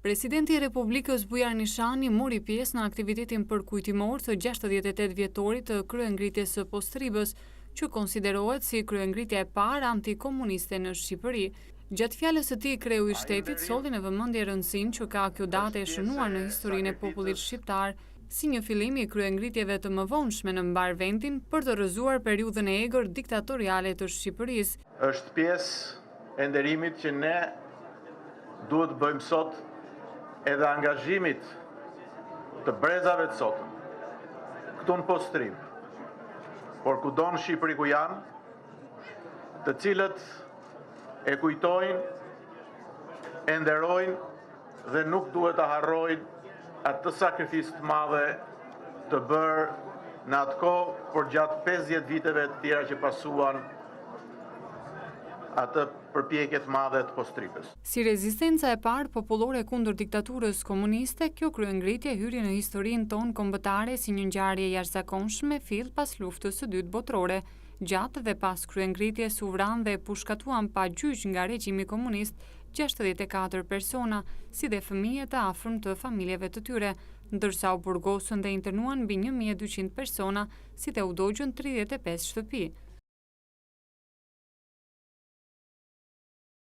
Presidenti i Republikës Bujar Nishani mori pjesë në aktivitetin përkujtimor të 68 vjetorit të kryengritjes së Postribës, që konsiderohet si kryengritja e parë antikomuniste në Shqipëri. Gjatë fjalës së tij, kreu i shtetit solli në vëmendje rëndësinë që ka kjo datë e shënuar në historinë e popullit shqiptar, si një fillim i kryengritjeve të mëvonshme në mbar vendin për të rrëzuar periudhën e egër diktatoriale të Shqipërisë. Është pjesë e nderimit që ne duhet të bëjmë sot, edhe angazhimit të brezave të sotëm, këtu në Postribë, por kudo në Shqipëri ku janë, të cilët e kujtojnë, e nderojnë dhe nuk duhet të harrojnë atë sakrificë të madhe të bërë në atë kohë, por gjatë 50 viteve të tjera që pasuan atë përpjekjet madhe të Postribës. Si rezistenca e parë popullore kundër diktaturës komuniste, kjo kryengritje hyri në historinë tonë kombëtare si një ngjarje jashtëzakonshme fill pas luftës së dytë botërore. Gjatë dhe pas kryengritjes u vranë dhe pushkatuan pa gjyq nga regjimi komunist 64 persona, si dhe fëmijë të afërm të familjeve të tyre, ndërsa u burgosën dhe internuan mbi 1200 persona, si dhe u dogjën 35 shtëpi.